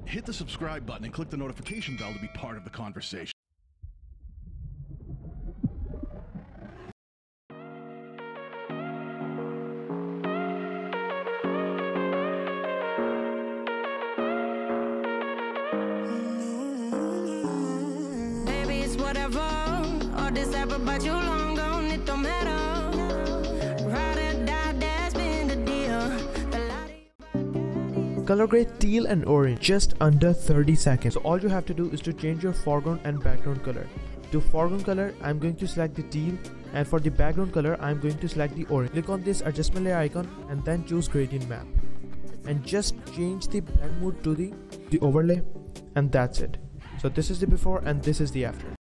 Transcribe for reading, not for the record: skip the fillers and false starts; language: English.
Hit the subscribe button and click the notification bell to be part of the conversation. Baby, it's whatever. All this ever about you long gone, it don't matter. Ride or die, that's been the deal. Color grade teal and orange, just under 30 seconds. So all you have to do is to change your foreground and background color. To foreground color, I'm going to select the teal, and for the background color, I'm going to select the orange. Click on this adjustment layer icon and then choose gradient map. And just change the blend mode to the overlay, and that's it. So this is the before and this is the after.